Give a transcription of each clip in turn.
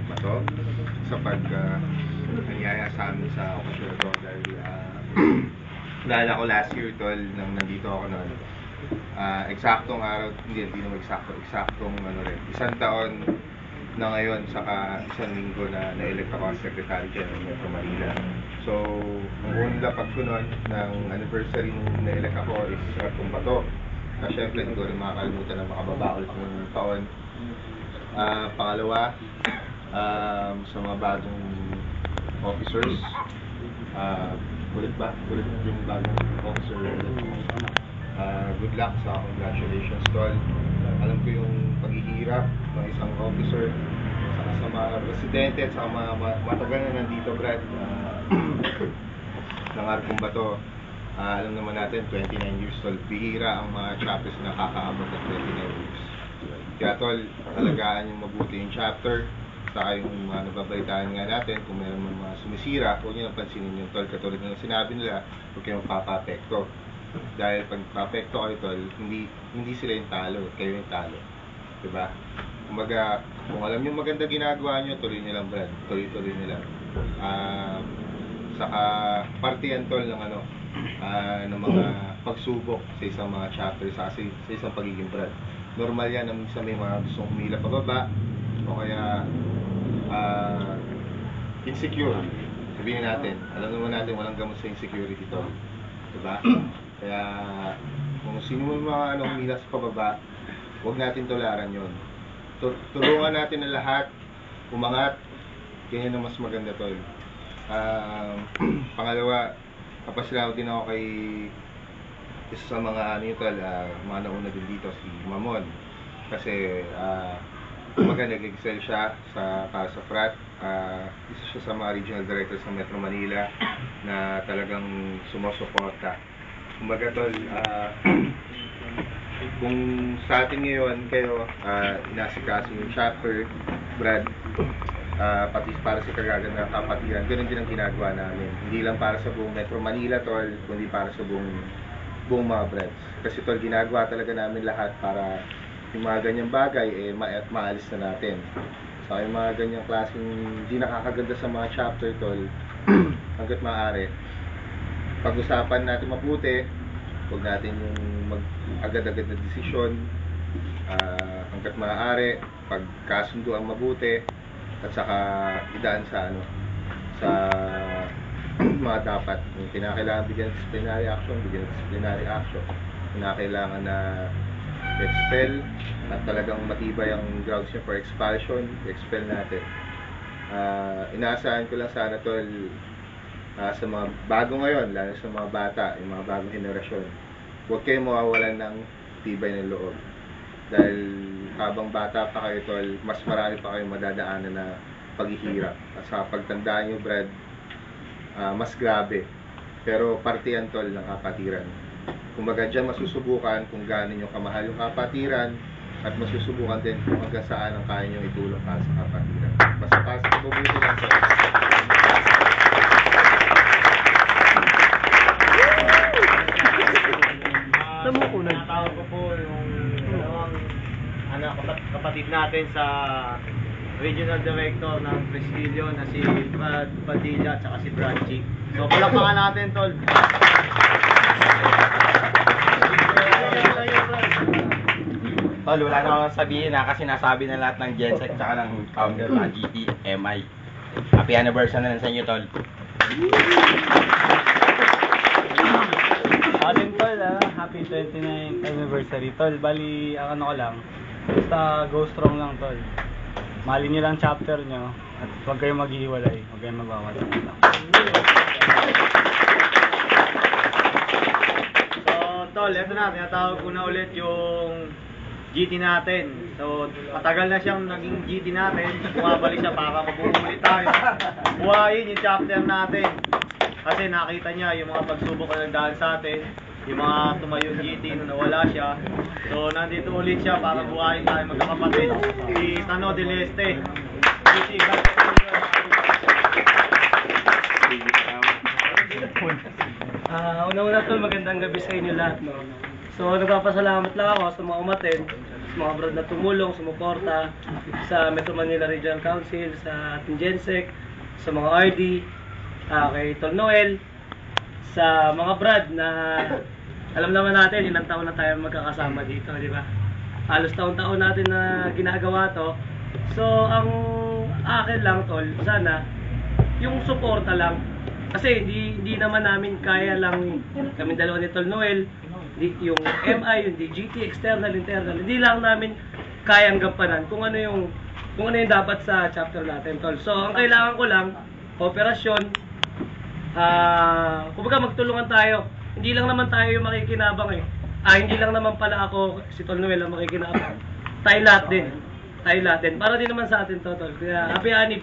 Bato sa nangyaya sa amin sa okasyon to dahil dahil ako last year tol nang nandito ako noon. Eksaktong araw, hindi naman eksaktong isang taon na ngayon saka isang linggo na na-elect ako as Secretary General ng Metro Manila. So, ang unang lapag ko noon ng anniversary nung na-elect ako is kung Bato. Siyempre, hindi ko rin makakalimutan na makababa ulit ng taon. Pangalawa, sa mga bagong officers, ulit yung bagong officer. Good luck sa congratulations tol. Alam ko yung paghihirap ng isang officer sa mga presidente at sa mga matagal na nandito Brad ng Arkong Bato. Alam naman natin 29 years tol, bihira ang mga chapters na nakakaabot ng 29 years. Kaya tol, alagaan yung mabuti yung chapter, saka yung mga nababalitaan nga natin, kung meron mga sumisira, huwag nyo nang pansinin yung tol, katulad ng sinabi nila, huwag kayong papapekto. Dahil pag papekto kayo tol, hindi sila yung talo, kayo yung talo. Diba? Kumbaga, kung alam nyo maganda ginagawa nyo, tuloy nyo lang Brad, tuloy nyo lang. Saka parte yan tol ng ng mga pagsubok sa isang mga chapter, sa isang pagiging Brad. Normal yan na minsan may mga gustong humila pababa o kaya insecure. Sabihin natin, alam naman natin walang gamot sa insecurity to. Diba? Kaya kung sino mo mga humila sa pababa, huwag natin tolaran yon. Tulungan natin ang lahat umangat. Ganyan ang mas maganda tol. Pangalawa, kapasalamat din ako kay isa sa mga mga nauna din dito, si Mamon. Kasi kumbaga nag-excel siya para sa frat. Isa siya sa mga regional directors ng Metro Manila na talagang sumusuporta. Kumbaga tol, kung sa atin ngayon kayo inasikaso yung chapter, Brad, pati para sa kagagan ng kapatiran, ganoon din ang ginagawa namin. Hindi lang para sa buong Metro Manila tol, kundi para sa buong mga Brads. Kasi tol, ginagawa talaga namin lahat para yung mga ganyang bagay maalis na natin. So yung mga ganyang klaseng hindi nakakaganda sa mga chapter tol, hanggat maaari pag-usapan natin mabuti, huwag natin yung mag-agad-agad na desisyon. Hanggat maaari pagkasundo ang mabuti at saka idaan sa mga dapat yung kinakailangan bigyan ng disciplinary action, bigyan ng disciplinary action. Kinakailangan na expel at talagang matibay ang grounds niya for expulsion, expel natin. Inaasahan ko lang sana tol, sa mga bago ngayon, lalo sa mga bata, yung mga bagong henerasyon, huwag kayong mawawalan ng tibay ng loob. Dahil habang bata pa kayo tol, mas marami pa kayong madadaanan na paghihirap. At sa pagtandaan nyo Brad, mas grabe. Pero parte yan tol ng kapatiran. Kumbaga dyan masusubukan kung gaano nyo kamahal yung kapatiran, at masusubukan din kung hanggang saan ang kaya nyo itulong para sa kapatiran. Basta para sa kabubuti lang tol. Natawag ko po yung kapatid natin sa Regional Director ng Prestilio na si Brad Padilla at saka si Brad G. So palakpakan natin tol. Tol, wala na akong sabihin kasi nasabi na lahat ng GenSec at ng founder ng GTMI. Happy anniversary na lang sa inyo tol. Atin tol, happy 29th anniversary tol. Bali, ano ko lang, basta go strong lang tol. Mahalin nyo lang chapter nyo at huwag kayong maghihiwalay, huwag kayong magwawala. So tol, eto na, tinatawag ko na ulit yung GT natin. So matagal na siyang naging GT natin, bumabalik siya para mabubulit tayo. Buhayin yung chapter natin. Kasi nakita niya yung mga pagsubok na nagdaan sa atin, yung mga tumayong GT nung nawala siya. So nandito ulit siya para buhayin tayo magkakapatid. Si Tano de Leste. GT, Una-una tol, magandang gabi sa inyo lahat, no? So nagpapasalamat lang ako sa mga umattend sa mga brad na tumulong, sumuporta sa Metro Manila Regional Council, sa ating GenSec, sa mga RD, kay Tol Noel, sa mga brad na alam naman natin ilang taon na tayo magkakasama dito, di ba? Halos taon-taon natin na ginagawa to. So, ang akin lang, Tol, sana yung suporta lang. Kasi hindi naman namin kaya lang kami dalawa ni Tol Noel, yung MI, yung DGT, external, internal. Hindi lang namin kayang gampanan kung ano yung dapat sa chapter natin, Tol. So, ang kailangan ko lang, kooperasyon, kumbaga magtulungan tayo. Hindi lang naman tayo yung makikinabang eh. Hindi lang naman pala ako, si Tol Noel ang makikinabang. Tayo lahat din. Para din naman sa atin to, Tol. Kaya, happy anib.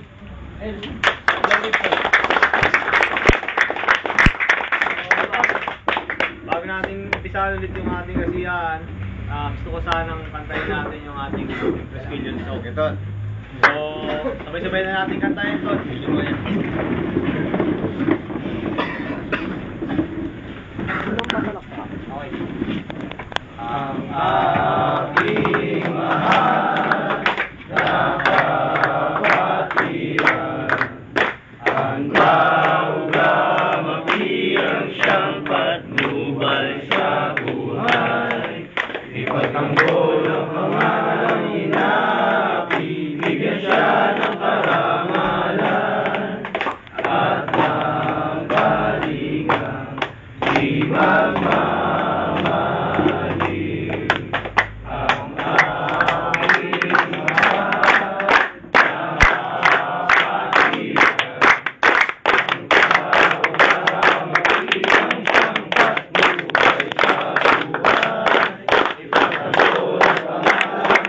Bago natin umpisahan ulit yung ating kasiyahan, gusto ko sanang kantayin natin yung ating Presbyterian song. Ito. So, sabay-sabay na natin kantayin to. Video mo yan. Okay. Ang aking mahal na kapatiran, ang kauga mapiyang siyang patnubal sa buhay. Ipagtanggol ang pangalan ni Napi, bigyan siya ng karangalan at ng galingan, di magmamaling. Ang aking mahal na kapatiran, ang kauga mapiyang siyang patnubal sa buhay. Ipagtanggol ang pangalan ni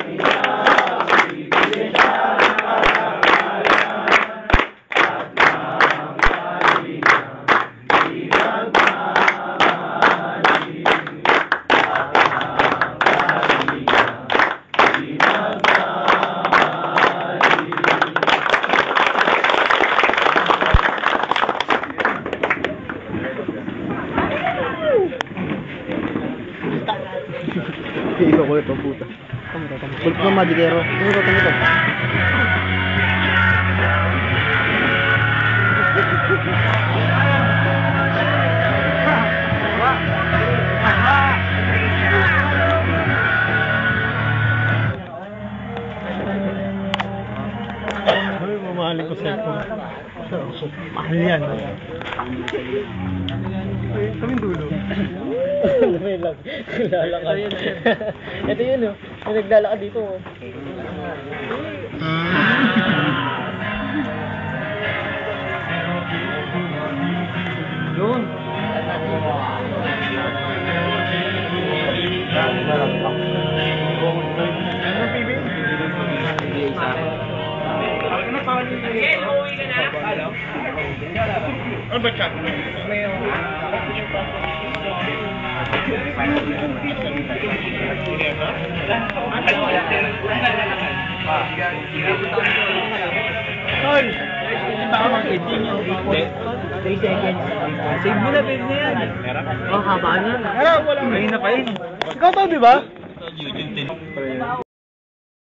Napi, bigyan siya ng karangalan at ng galingan, di magmamaling. At ng galingan, di Ikaw ko ito, puta. Huwag ka magigero. Ito. Ay, mamahalin ko cellphone. Mahal yan. Kaming dulo. May lang. Naglalakad. Ito yun, oh. May naglalakad dito, oh. Yun. Ano, PB? Ano ba chat? Tol! Tawag editing yung 3 seconds. Save mo na, babe na yan. Oh, haba na. Wala. Ngayon na pa yun. Ikaw to, di ba?